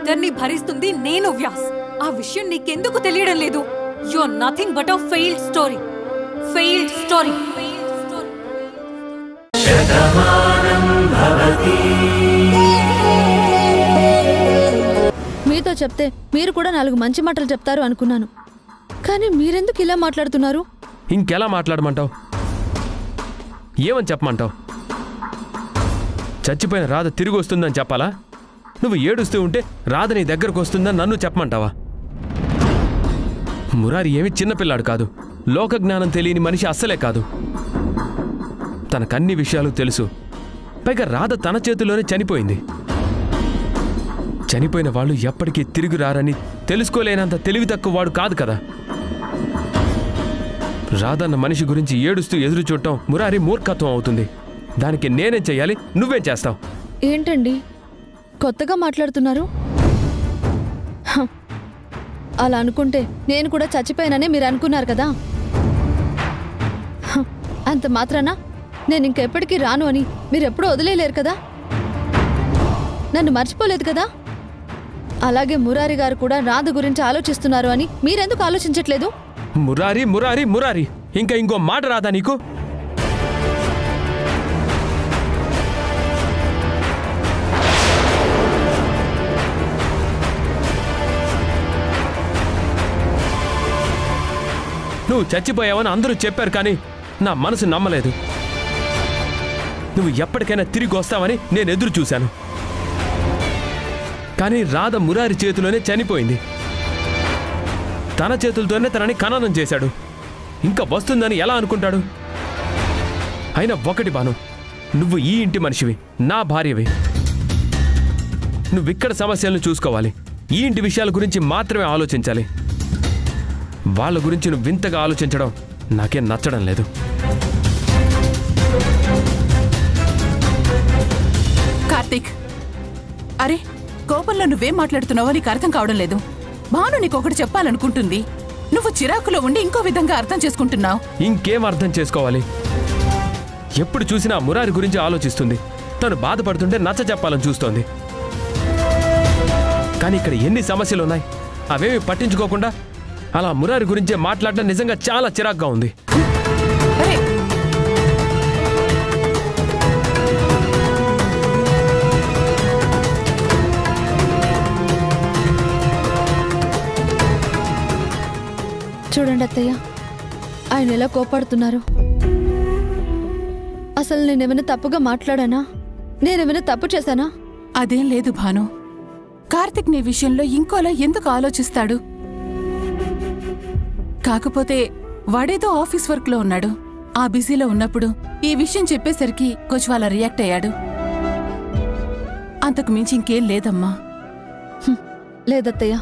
ఇద్దరిని భరిస్తుంది నేను వ్యాస్. ఆ విషయం నీకెందుకు తెలియడం లేదు? You are nothing but a failed story. Failed story. మీతో చెప్తే మీరు కూడా 4 మంచి మాటలు చెప్తారు అనుకున్నాను. కానీ మీరెందుకు ఇలా మాట్లాడుతున్నారు? ఇంకెలా మాట్లాడమంటావు? ఏమని చెప్పమంటావు? చచ్చిపోయిన రాధ తిరిగి వస్తుందని చెప్పాలా? నువ్వు ఏడుస్తూ ఉంటే రాధ నీ దగ్గరకు వస్తుందని నన్ను చెప్పమంటావా? మురారి ఏమి చిన్నపిల్లాడు కాదు, లోక జ్ఞానం తెలియని మనిషి అస్సలే కాదు. తనకన్ని విషయాలు తెలుసు. పైగా రాధ తన చేతిలోనే చనిపోయింది. చనిపోయిన వాళ్ళు ఎప్పటికీ తిరిగి రారని తెలుసుకోలేనంత తెలివి తక్కువ వాడు కాదు కదా. రాధన్న మనిషి గురించి ఏడుస్తూ ఎదురు చూడటం మురారి మూర్ఖత్వం అవుతుంది. దానికి నేనేం చెయ్యాలి? నువ్వేం చేస్తావు? ఏంటండి కొత్తగా మాట్లాడుతున్నారు? అలా అనుకుంటే నేను కూడా చచ్చిపోయానని మీరు అనుకున్నారు కదా. అంత మాత్రాన నేను ఇంకెప్పటికీ రాను అని మీరెప్పుడూ వదిలేలేరు కదా. నన్ను మర్చిపోలేదు కదా. అలాగే మురారి గారు కూడా రాధ గురించి ఆలోచిస్తున్నారు అని మీరెందుకు ఆలోచించట్లేదు? మురారి మురారి మురారి ఇంకా ఇంకో మాట రాదా నీకు? నువ్వు చచ్చిపోయావని అందరూ చెప్పారు, కానీ నా మనసు నమ్మలేదు. నువ్వు ఎప్పటికైనా తిరిగి వస్తావని నేను ఎదురు చూశాను. కానీ రాధ మురారి చేతిలోనే చనిపోయింది. తన చేతులతోనే తనని ఖననం చేశాడు. ఇంకా వస్తుందని ఎలా అనుకుంటాడు? అయినా ఒకటి బాను, నువ్వు ఈ ఇంటి మనిషివి, నా భార్యవి. నువ్విక్కడ సమస్యలను చూసుకోవాలి. ఈ ఇంటి విషయాల గురించి మాత్రమే ఆలోచించాలి. వాళ్ళ గురించి నువ్వు వింతగా ఆలోచించడం నాకేం నచ్చడం లేదు. కార్తీక్, అరే కోపంలో నువ్వేం మాట్లాడుతున్నావో నీకు అర్థం కావడం లేదు. భాను నీకొకటి చెప్పాలనుకుంటుంది. నువ్వు చిరాకులో ఉండి ఇంకో విధంగా అర్థం చేసుకుంటున్నావు. ఇంకేం అర్థం చేసుకోవాలి? ఎప్పుడు చూసినా మురారి గురించి ఆలోచిస్తుంది. తను బాధపడుతుంటే నచ్చ చెప్పాలని చూస్తోంది. కానీ ఇక్కడ ఎన్ని సమస్యలున్నాయి, అవేమి పట్టించుకోకుండా అలా మురారి గురించే మాట్లాడడం నిజంగా చాలా చిరాగ్గా ఉంది. చూడండి అత్తయ్య, ఆయన ఎలా కోపడుతున్నారు. అసలు నేనేమైనా తప్పుగా మాట్లాడానా? నేనేమైనా తప్పు చేశానా? అదేం లేదు భాను. కార్తీక్ నీ విషయంలో ఇంకోలా ఎందుకు ఆలోచిస్తాడు? కాకపోతే వాడేదో ఆఫీస్ వర్క్ లో ఉన్నాడు. ఆ బిజీలో ఉన్నప్పుడు ఈ విషయం చెప్పేసరికి కొంచెం అలా రియాక్ట్ అయ్యాడు. అంతకు మించి ఇంకేం లేదమ్మా. లేదత్తయ్య,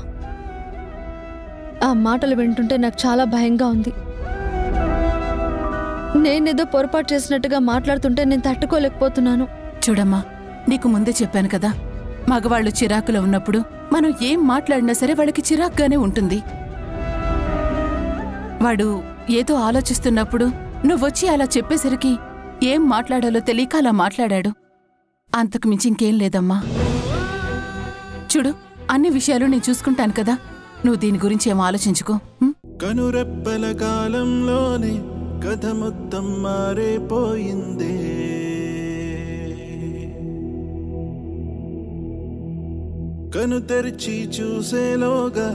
ఆ మాటలు వింటుంటే నాకు చాలా భయంగా ఉంది. నేనేదో పొరపాటు చేసినట్టుగా మాట్లాడుతుంటే నేను తట్టుకోలేకపోతున్నాను. చూడమ్మా, నీకు ముందే చెప్పాను కదా, మగవాళ్లు చిరాకులో ఉన్నప్పుడు మనం ఏం మాట్లాడినా సరే వాళ్ళకి చిరాకుగానే ఉంటుంది. వాడు ఏదో ఆలోచిస్తున్నప్పుడు నువ్వొచ్చి అలా చెప్పేసరికి ఏం మాట్లాడాలో తెలియక అలా మాట్లాడాడు. అంతకు మించి ఇంకేం లేదమ్మా. చూడు, అన్ని విషయాలు నేను చూసుకుంటాను కదా, నువ్వు దీని గురించి ఏం ఆలోచించుకో. కనురెప్పల కాలంలోనే కథ మొత్తం మారిపోయిందే. కను తెరిచి చూసేలోగా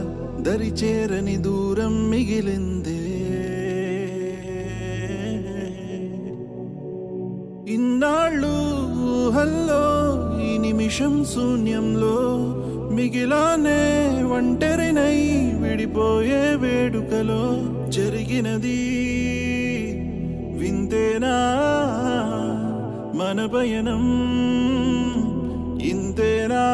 దరిచేరని దూరం మిగిలిందే. ఇన్నాళ్ళు ఊహల్లో ఈ నిమిషం శూన్యంలో మిగిలానే ఒంటరినై విడిపోయే వేడుకలో జరిగినది వింతేనా? మన పయనం ఇంతేనా?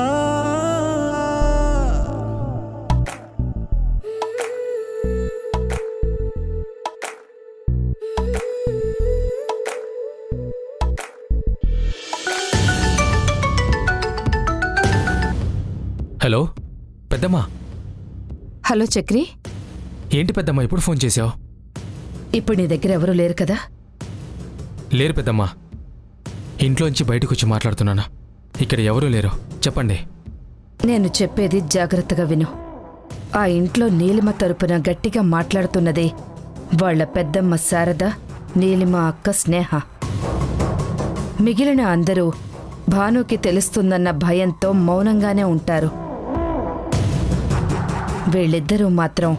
హలో పెద్దమ్మా. హలో చక్రి. ఏంటి పెద్దమ్మా ఇప్పుడు ఫోన్ చేసావు? ఇప్పుడు నీ దగ్గర ఎవరూ లేరు కదా? లేరు పెద్దమ్మా, ఇంట్లోంచి బయటకు వచ్చి మాట్లాడుతున్నానా. ఇక్కడ ఎవరూ లేరు, చెప్పండి. నేను చెప్పేది జాగ్రత్తగా విను. ఆ ఇంట్లో నీలిమ తరపున గట్టిగా మాట్లాడుతున్నదే వాళ్ల పెద్దమ్మ శారద, నీలిమ అక్క స్నేహ. మిగిలిన అందరూ భానుకి తెలుస్తుందన్న భయంతో మౌనంగానే ఉంటారు. వీళ్ళిద్దరూ మాత్రం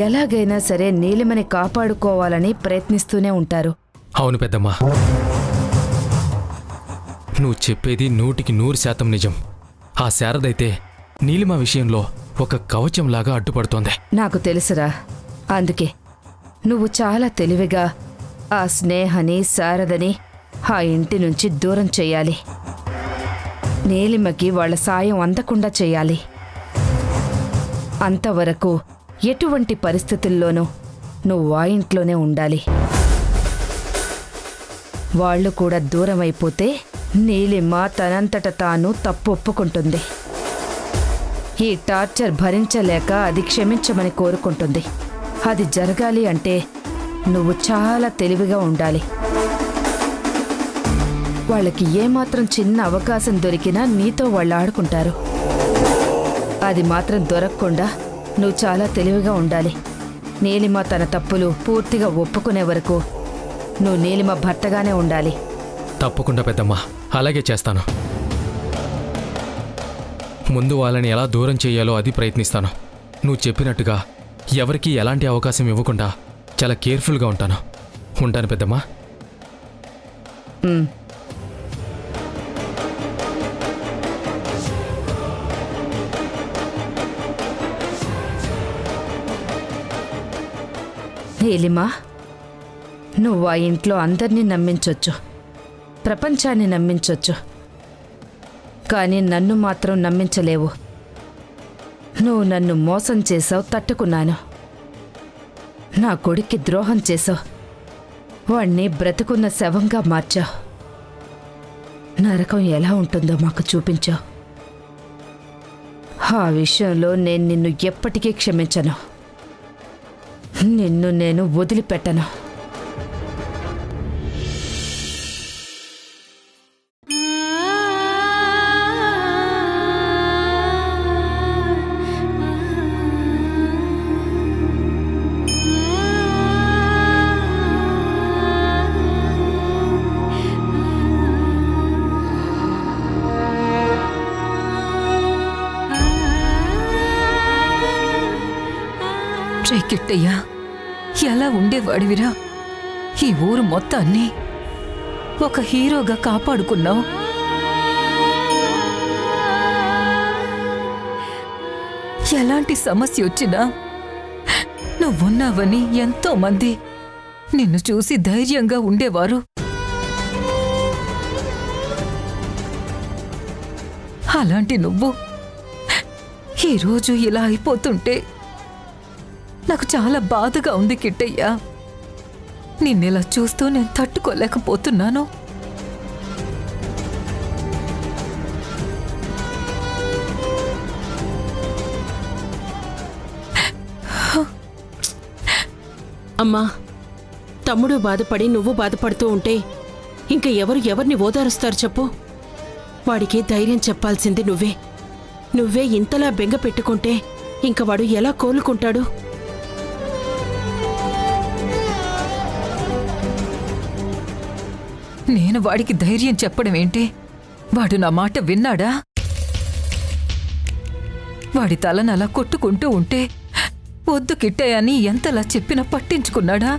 ఎలాగైనా సరే నీలిమని కాపాడుకోవాలని ప్రయత్నిస్తూనే ఉంటారు. అవును పెద్దమ్మా, నువ్వు చెప్పేది 100% నిజం. ఆ శారదైతే నీలిమ విషయంలో ఒక కవచంలాగా అడ్డుపడుతోంది. నాకు తెలుసురా. అందుకే నువ్వు చాలా తెలివిగా ఆ స్నేహని, శారదని ఆ ఇంటి నుంచి దూరం చెయ్యాలి. నీలిమకి వాళ్ళ సాయం అందకుండా చెయ్యాలి. అంతవరకు ఎటువంటి పరిస్థితుల్లోనూ నువ్వు ఆ ఇంట్లోనే ఉండాలి. వాళ్ళు కూడా దూరం అయిపోతే నీలిమ తనంతట తాను తప్పు ఒప్పుకుంటుంది. ఈ టార్చర్ భరించలేక అది క్షమించమని కోరుకుంటుంది. అది జరగాలి అంటే నువ్వు చాలా తెలివిగా ఉండాలి. వాళ్ళకి ఏమాత్రం చిన్న అవకాశం దొరికినా నీతో వాళ్ళు ఆడుకుంటారు. అది మాత్రం దొరకకుండా నువ్వు చాలా తెలివిగా ఉండాలి. నీలిమ తన తప్పులు పూర్తిగా ఒప్పుకునే వరకు నువ్వు నీలిమ భర్తగానే ఉండాలి. తప్పకుండా పెద్దమ్మా, అలాగే చేస్తాను. ముందు వాళ్ళని ఎలా దూరం చేయాలో అది ప్రయత్నిస్తాను. నువ్వు చెప్పినట్టుగా ఎవరికీ ఎలాంటి అవకాశం ఇవ్వకుండా చాలా కేర్ఫుల్గా ఉంటాను. ఉంటాను పెద్దమ్మా. నీలిమా, నువ్వు ఆ ఇంట్లో అందరినీ నమ్మించొచ్చు, ప్రపంచాన్ని నమ్మించొచ్చు, కానీ నన్ను మాత్రం నమ్మించలేవు. నువ్వు నన్ను మోసం చేసావు, తట్టుకున్నాను. నా కొడుక్కి ద్రోహం చేసావు, వాణ్ణి బ్రతుకున్న శవంగా మార్చావు. నరకం ఎలా ఉంటుందో మాకు చూపించావు. ఆ విషయంలో నేను నిన్ను ఎప్పటికీ క్షమించను. నిన్ను నేను వదిలిపెట్టను. కిట్టయ్యా, ఎలా ఉండేవాడివిరా? ఈ ఊరు మొత్తాన్ని ఒక హీరోగా కాపాడుకున్నావు. ఎలాంటి సమస్య వచ్చినా నువ్వున్నావని ఎంతో మంది నిన్ను చూసి ధైర్యంగా ఉండేవారు. అలాంటి నువ్వు ఈరోజు ఇలా అయిపోతుంటే నాకు చాలా బాధగా ఉంది కిట్టయ్యా. నిన్నెలా చూస్తూ నేను తట్టుకోలేకపోతున్నాను. అమ్మా, తమ్ముడు బాధపడి నువ్వు బాధపడుతూ ఉంటే ఇంక ఎవరిని ఓదారుస్తారు చెప్పు? వాడికి ధైర్యం చెప్పాల్సింది నువ్వే. నువ్వే ఇంతలా బెంగ పెట్టుకుంటే ఇంక వాడు ఎలా కోలుకుంటాడు? నేను వాడికి ధైర్యం చెప్పడం ఏంటి? వాడు నా మాట విన్నాడా? వాడి తలను అలా కొట్టుకుంటూ ఉంటే వద్దు కిట్టయ్యని ఎంతలా చెప్పినా పట్టించుకున్నాడా?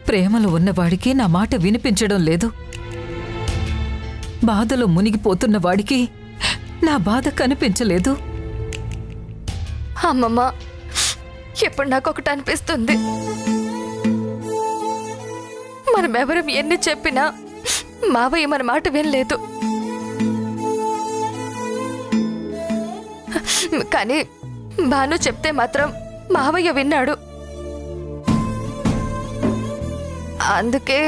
ప్రేమలో ఉన్నవాడికి నా మాట వినిపించడం లేదు. బాధలో మునిగిపోతున్న వాడికి నా బాధ కనిపించలేదు. అమ్మమ్మ, ఇప్పుడు నాకొకటి అనిపిస్తుంది. మనమెవరం ఎన్ని చెప్పినా మావయ్య మన మాట వినలేదు. కానీ భాను చెప్తే మాత్రం మావయ్య విన్నాడు. అందుకే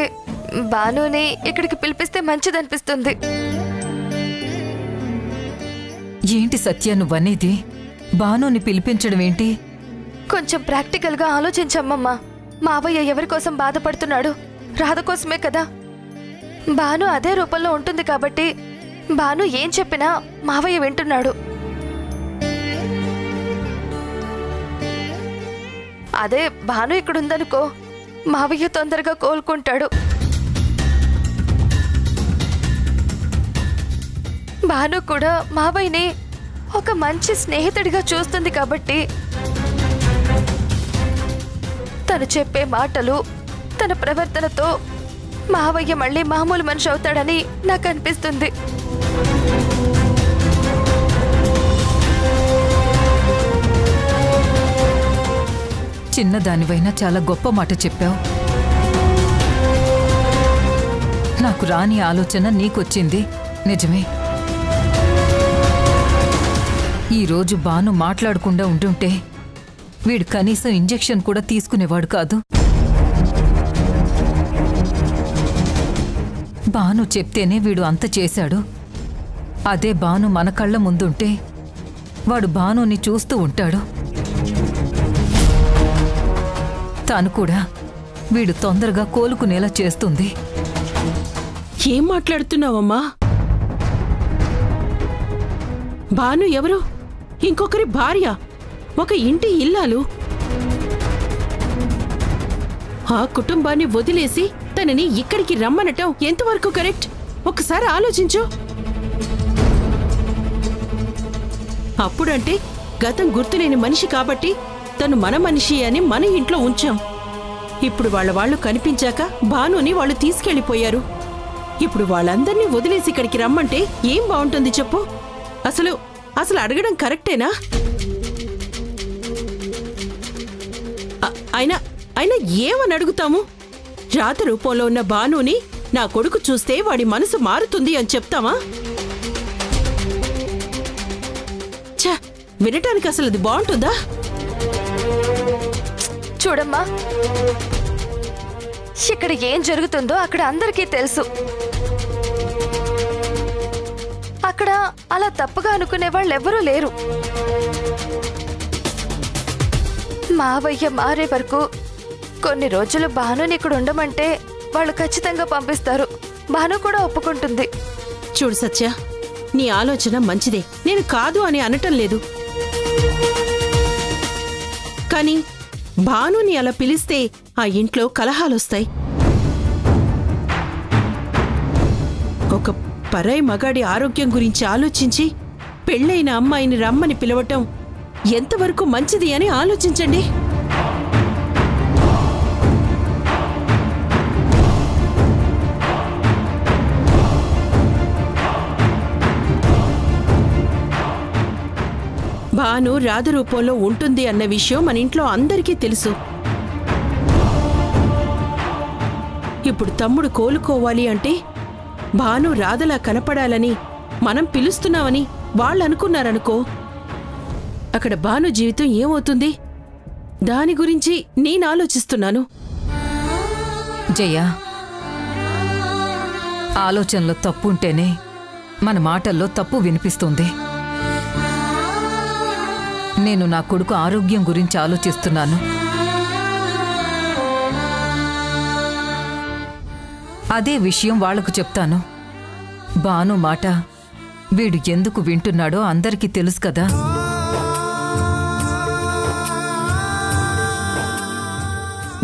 భానుని ఇక్కడికి పిలిపిస్తే మంచిదనిపిస్తుంది. ఏంటి సత్య నువ్వనేది? భానుని పిలిపించడం ఏంటి? కొంచెం ప్రాక్టికల్గా ఆలోచించమ్మమ్మా. మావయ్య ఎవరి కోసం బాధపడుతున్నాడు? రాధ కోసమే కదా. భాను అదే రూపంలో ఉంటుంది కాబట్టి భాను ఏం చెప్పినా మావయ్య వింటున్నాడు. అదే భాను ఇక్కడుందనుకో, మావయ్య తొందరగా కోలుకుంటాడు. భాను కూడా మావయ్యని ఒక మంచి స్నేహితుడిగా చూస్తుంది కాబట్టి తను చెప్పే మాటలు, తన ప్రవర్తనతో మావయ్య మళ్ళీ మామూలు మనిషి అవుతాడని నాకు అనిపిస్తుంది. చిన్నదానివైనా చాలా గొప్ప మాట చెప్పావు. నాకు రాని ఆలోచన నీకొచ్చింది, నిజమే. ఈరోజు భాను మాట్లాడకుండా ఉంటుంటే వీడు కనీసం ఇంజెక్షన్ కూడా తీసుకునేవాడు కాదు. భాను చెప్తేనే వీడు అంత చేశాడు. అదే భాను మన కళ్ళ ముందుంటే వాడు భానుని చూస్తూ ఉంటాడు. తాను కూడా వీడు తొందరగా కోలుకునేలా చేస్తుంది. ఏం మాట్లాడుతున్నావమ్మా? భాను ఎవరు? ఇంకొకరి భార్య, ఒక ఇంటి ఇల్లాలు. ఆ కుటుంబాన్ని వదిలేసి తనని ఇక్కడికి రమ్మనటం ఎంతవరకు కరెక్ట్? ఒకసారి ఆలోచించు. అప్పుడంటే గతం గుర్తులేని మనిషి కాబట్టి తను మన మనిషి అని మన ఇంట్లో ఉంచాం. ఇప్పుడు వాళ్ళు కనిపించాక భానుని వాళ్ళు తీసుకెళ్లిపోయారు. ఇప్పుడు వాళ్ళందర్నీ వదిలేసి ఇక్కడికి రమ్మంటే ఏం బాగుంటుంది చెప్పు? అసలు అడగడం కరెక్టేనా? అయినా ఏమని అడుగుతాము? రాత రూపంలో ఉన్న భానుని నా కొడుకు చూస్తే వాడి మనసు మారుతుంది అని చెప్తామా? ఛ, వినటానికి అసలు అది బాగుంటుందా? చూడమ్మా, ఇక్కడ ఏం జరుగుతుందో అక్కడ అందరికీ తెలుసు. అక్కడ అలా తప్పుగా అనుకునే వాళ్ళెవ్వరూ లేరు. మావయ్య మారే వరకు కొన్ని రోజులు భానుని ఇక్కడ ఉండమంటే వాళ్ళు ఖచ్చితంగా పంపిస్తారు. భాను కూడా ఒప్పుకుంటుంది. చూడు సత్య, నీ ఆలోచన మంచిదే, నేను కాదు అని అనటం లేదు. కానీ భానుని అలా పిలిస్తే ఆ ఇంట్లో కలహాలొస్తాయి. ఒక పరాయి మగాడి ఆరోగ్యం గురించి ఆలోచించి పెళ్ళైన అమ్మాయిని రమ్మని పిలవటం ఎంతవరకు మంచిది అని ఆలోచించండి. భాను రాధ రూపంలో ఉంటుంది అన్న విషయం మన ఇంట్లో అందరికీ తెలుసు. ఇప్పుడు తమ్ముడు కోలుకోవాలి అంటే భాను రాధలా కనపడాలని మనం పిలుస్తున్నామని వాళ్ళు అనుకున్నారనుకో, అక్కడ భాను జీవితం ఏమవుతుంది? దాని గురించి నేను ఆలోచిస్తున్నాను. జయ, ఆలోచనలో తప్పు ఉంటేనే మన మాటల్లో తప్పు వినిపిస్తుంది. నేను నా కొడుకు ఆరోగ్యం గురించి ఆలోచిస్తున్నాను. అదే విషయం వాళ్లకు చెప్తాను. భాను మాట వీడు ఎందుకు వింటున్నాడో అందరికీ తెలుసు కదా.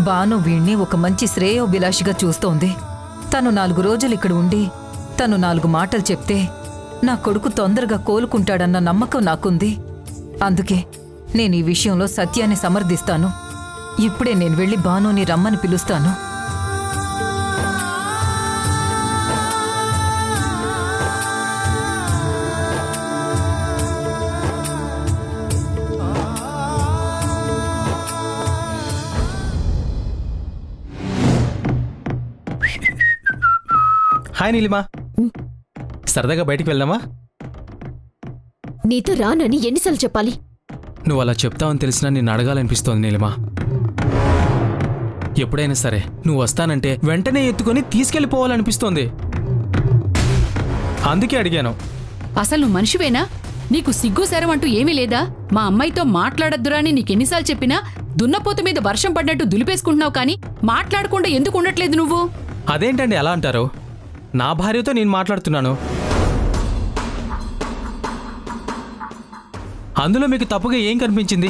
భాను వీణ్ణి ఒక మంచి శ్రేయోభిలాషిగా చూస్తోంది. తను 4 రోజులు ఇక్కడ ఉండి తను 4 మాటలు చెప్తే నా కొడుకు తొందరగా కోలుకుంటాడన్న నమ్మకం నాకుంది. అందుకే నేను ఈ విషయంలో సత్యాన్ని సమర్థిస్తాను. ఇప్పుడే నేను వెళ్ళి భానుని రమ్మని పిలుస్తాను. హాయ్ నీలిమా, సరదాగా బయటికి వెళ్దామా? నీతో రానని ఎన్నిసార్లు చెప్పాలి? నువ్వు అలా చెప్తావని తెలిసినా నిన్ను అడగాలనిపిస్తోంది నీలిమా. ఎప్పుడైనా సరే నువ్వు వస్తానంటే వెంటనే ఎత్తుకొని తీసుకెళ్ళిపోవాలనిపిస్తోంది. అందుకే అడిగాను. అసలు నువ్వు మనిషివేనా? నీకు సిగ్గు శరం అంటూ ఏమీ లేదా? మా అమ్మాయితో మాట్లాడద్దురా అని నీకెన్నిసార్లు చెప్పినా దున్నపోత మీద వర్షం పడ్డట్టు దులిపేసుకుంటున్నావు, కానీ మాట్లాడకుండా ఎందుకు ఉండట్లేదు నువ్వు? అదేంటండి అలా అంటారు? నా భార్యతో నేను మాట్లాడుతున్నాను. అందులో మీకు తప్పుగా ఏం కనిపించింది?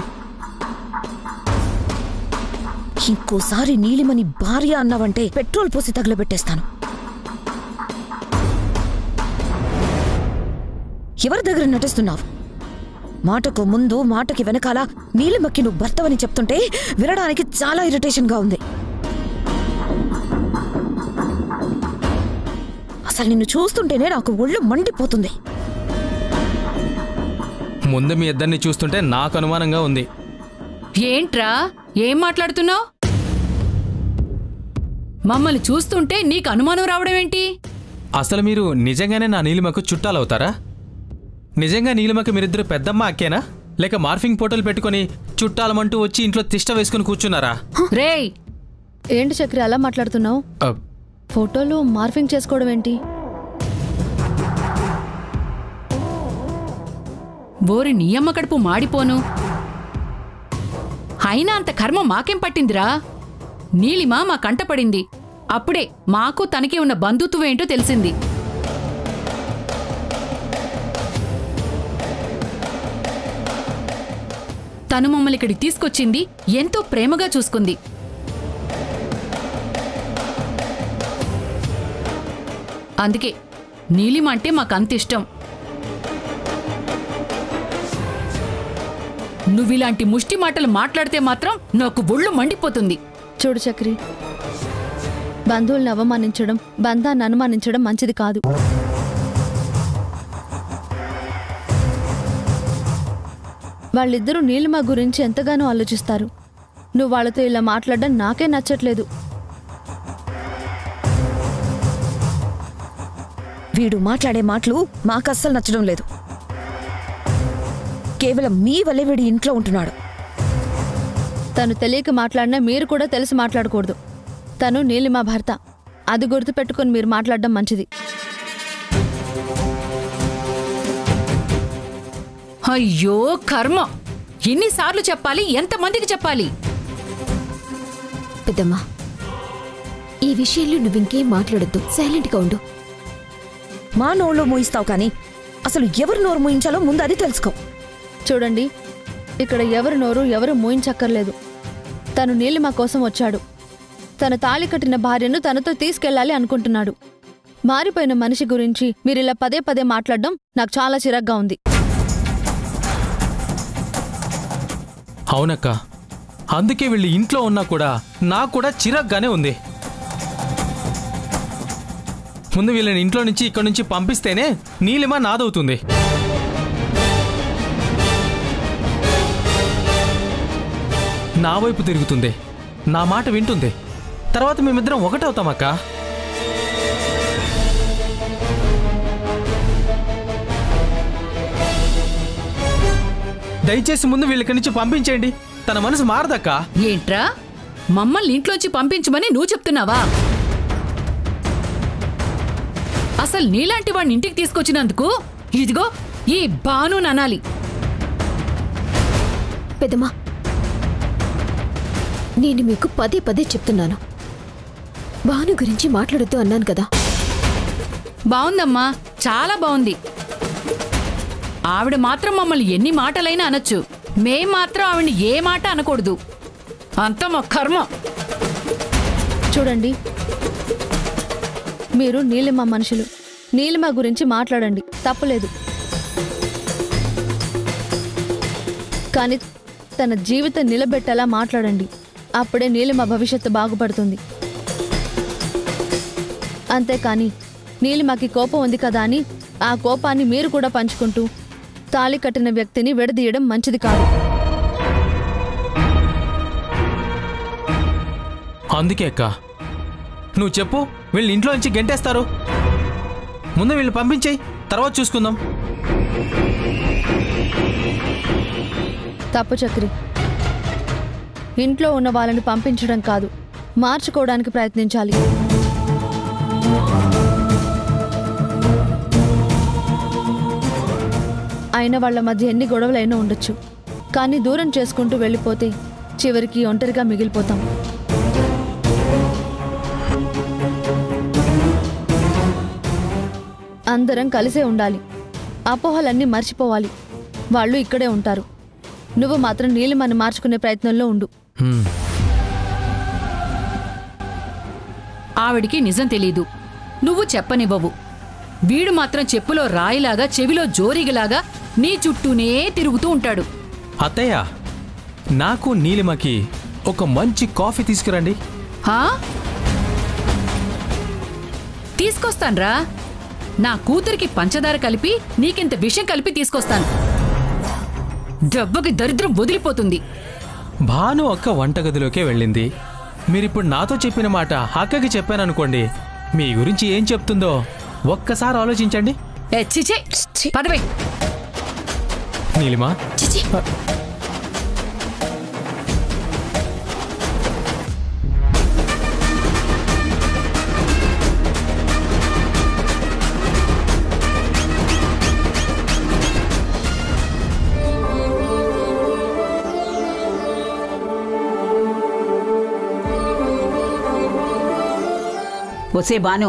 ఇంకోసారి నీలిమని భార్య అన్నావంటే పెట్రోల్ పోసి తగలబెట్టేస్తాను. ఎవరి దగ్గర నటిస్తున్నావు? మాటకు ముందు మాటకి వెనకాల నీలిమకి నువ్వు భర్తవని చెప్తుంటే వినడానికి చాలా ఇరిటేషన్గా ఉంది. అసలు నిన్ను చూస్తుంటేనే నాకు ఒళ్ళు మండిపోతుంది. ముందు మీ ఇద్దరిని చూస్తుంటే నాకు అనుమానంగా ఉంది. ఏంట్రా ఏం మాట్లాడుతున్నావు? మమ్మల్ని చూస్తుంటే నీకు అనుమానం రావడం ఏంటి? అసలు మీరు నిజంగానే నా నీలిమకు చుట్టాలవుతారా? నిజంగా నీలిమకి మీరిద్దరు పెద్దమ్మ అక్కేనా, లేక మార్ఫింగ్ ఫోటోలు పెట్టుకుని చుట్టాలమంటూ వచ్చి ఇంట్లో తిష్ట వేసుకుని కూర్చున్నారా? రేయ్, ఏంటి చక్రి అలా మాట్లాడుతున్నావు? ఫోటోలు మార్ఫింగ్ చేసుకోవడం ఏంటి? ఓరి నీ అమ్మ కడుపు మాడిపోను. అయినా అంత కర్మ మాకేం పట్టిందిరా? నీలిమ మా కంటపడింది. అప్పుడే మాకు తనకి ఉన్న బంధుత్వం ఏంటో తెలిసింది. తను మమ్మల్ని ఇక్కడికి తీసుకొచ్చింది, ఎంతో ప్రేమగా చూసుకుంది. అందుకే నీలిమ అంటే మాకంత ఇష్టం. నువ్విలాంటి ముష్టి మాటలు మాట్లాడితే మాత్రం నాకు ఒళ్ళు మండిపోతుంది. చూడు చక్రి, బంధువుల్ని అవమానించడం, బంధాన్ని అనుమానించడం మంచిది కాదు. వాళ్ళిద్దరూ నీలిమ గురించి ఎంతగానో ఆలోచిస్తారు. నువ్వు వాళ్ళతో ఇలా మాట్లాడడం నాకే నచ్చట్లేదు. వీడు మాట్లాడే మాటలు మాకస్సలు నచ్చడం లేదు. కేవలం మీ వల్లే వీడి ఇంట్లో ఉంటున్నాడు. తను తెలియక మాట్లాడినా మీరు కూడా తెలిసి మాట్లాడకూడదు. తను నీలిమ భర్త, అది గుర్తుపెట్టుకుని మీరు మాట్లాడడం మంచిది. అయ్యో కర్మ! ఎన్నిసార్లు చెప్పాలి? ఎంతమందికి చెప్పాలి? పెద్దమ్మా, ఈ విషయంలో నువ్వింకేం మాట్లాడొద్దు, సైలెంట్గా ఉండు. మా నోళ్ళు మూయిస్తావు కానీ అసలు ఎవరు నోరు మూయించాలో ముందు అది తెలుసుకో. చూడండి, ఇక్కడ ఎవరు నోరు ఎవరు మూయించక్కర్లేదు. తను నీలిమ కోసం వచ్చాడు. తన తాళి కట్టిన భార్యను తనతో తీసుకెళ్లాలి అనుకుంటున్నాడు. మారిపోయిన మనిషి గురించి మీరిలా పదే పదే మాట్లాడడం నాకు చాలా చిరాగ్గా ఉంది. అవునక్క, అందుకే వీళ్ళు ఇంట్లో ఉన్నా కూడా నాకు కూడా చిరాగ్గానే ఉంది. ముందు వీళ్ళని ఇంట్లో నుంచి ఇక్కడి నుంచి పంపిస్తేనే నీలిమ నాదవుతుంది. నా వైపు తిరుగుతుంది, నా మాట వింటుంది. తర్వాత మేమిద్దరం ఒకటవుతామక్క. దయచేసి ముందు వీళ్ళకి నుంచి పంపించేయండి. తన మనసు మారదక్క. ఏంట్రా, మమ్మల్ని ఇంట్లోంచి పంపించమని నువ్వు చెప్తున్నావా? అసలు నీలాంటి వాడిని ఇంటికి తీసుకొచ్చినందుకు ఇదిగో ఈ బాను అనాలి. పెద్దమ్మా, నేను మీకు పదే పదే చెప్తున్నాను, భాను గురించి మాట్లాడొద్దు అన్నాను కదా. బావుందమ్మా, చాలా బావుంది. ఆవిడ మాత్రం మమ్మల్ని ఎన్ని మాటలైనా అనొచ్చు, మేం మాత్రం ఆవిడ్ని ఏ మాట అనకూడదు. అంత మా కర్మ. చూడండి, మీరు నీలిమ మనుషులు, నీలిమ గురించి మాట్లాడండి, తప్పులేదు. కానీ తన జీవితం నిలబెట్టేలా మాట్లాడండి. అప్పుడే నీలిమ భవిష్యత్తు బాగుపడుతుంది. అంతేకాని నీలిమకి కోపం ఉంది కదా అని ఆ కోపాన్ని మీరు కూడా పంచుకుంటూ తాళి కట్టిన వ్యక్తిని విడదీయడం మంచిది కాదు. అందుకే అక్క, నువ్వు చెప్పు, వీళ్ళని ఇంట్లో నుంచి గెంటేస్తారు. ముందు వీళ్ళు పంపించేయి, తర్వాత చూసుకుందాం. తప్పు చక్రి. ఇంట్లో ఉన్న వాళ్ళని పంపించడం కాదు, మార్చుకోవడానికి ప్రయత్నించాలి. అయిన వాళ్ళ మధ్య ఎన్ని గొడవలైనా ఉండొచ్చు, కానీ దూరం చేసుకుంటూ వెళ్ళిపోతే చివరికి ఒంటరిగా మిగిలిపోతాం. అందరం కలిసే ఉండాలి, అపోహలన్నీ మర్చిపోవాలి. వాళ్ళు ఇక్కడే ఉంటారు. నువ్వు మాత్రం నీలిమని మార్చుకునే ప్రయత్నంలో ఉండు. ఆవిడికి నిజం తెలీదు, నువ్వు చెప్పనివ్వవు. వీడు మాత్రం చెప్పులో రాయిలాగా చెవిలో జోరిగలాగా నీ చుట్టూనే తిరుగుతూ ఉంటాడు. అత్తయ్య, నాకు నీలిమకి ఒక మంచి కాఫీ తీసుకురండి. తీసుకొస్తాన్రా. నా కూతురికి పంచదార కలిపి నీకింత విషం కలిపి తీసుకొస్తాను. దెబ్బకి దరిద్రం వదిలిపోతుంది. భాను అక్క వంటగదిలోకే వెళ్ళింది. మీరిప్పుడు నాతో చెప్పిన మాట అక్కకి చెప్పాననుకోండి, మీ గురించి ఏం చెప్తుందో ఒక్కసారి ఆలోచించండి. పదవే నీలిమా. ఒసే బాను,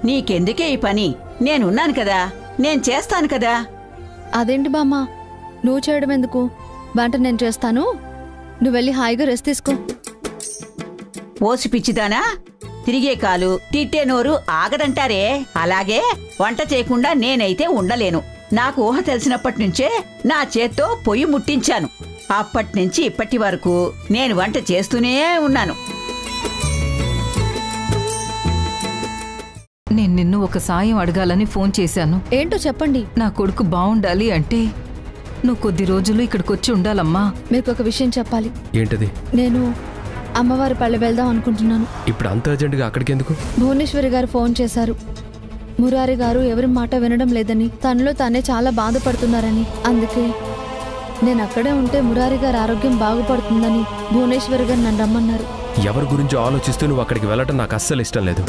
నీకెందుకే ఈ పని? నేనున్నాను కదా, నేను చేస్తాను కదా. అదేంటి బామ్మ, నువ్వు చేయడం ఎందుకు? వంట నేను చేస్తాను, నువ్వు వెళ్ళి హాయిగా రెస్ట్ తీసుకో. ఓసి పిచ్చిదానా, తిరిగే కాలు తిట్టే నోరు ఆగదంటారే, అలాగే వంట చేయకుండా నేనైతే ఉండలేను. నాకు ఊహ తెలిసినప్పటి నుంచే నా చేత్తో పొయ్యి ముట్టించాను. అప్పటినుంచి ఇప్పటి వరకు నేను వంట చేస్తూనే ఉన్నాను. నేను నిన్ను ఒక సాయం అడగాలని ఫోన్ చేశాను. ఏంటో చెప్పండి. నా కొడుకు బాగుండాలి అంటే నువ్వు కొద్ది రోజులు ఇక్కడికొచ్చి ఉండాలమ్మా. మీకు ఒక విషయం చెప్పాలి. ఏంటది? నేను అమ్మవారి పల్లె వెళ్దాం అనుకుంటున్నాను. ఇప్పుడు అంత అర్జెంటుగా అక్కడికి ఎందుకు? భువనేశ్వరి గారు ఫోన్ చేశారు. మురారి గారు ఎవరి మాట వినడం లేదని, తనలో తానే చాలా బాధపడుతున్నారని. అందుకే నేను అక్కడే ఉంటే మురారి గారి ఆరోగ్యం బాగుపడుతుందని భువనేశ్వరి గారు నన్ను రమ్మన్నారు. ఎవరి గురించి ఆలోచిస్తూ నువ్వు అక్కడికి వెళ్ళటం నాకు అస్సలు ఇష్టం లేదు.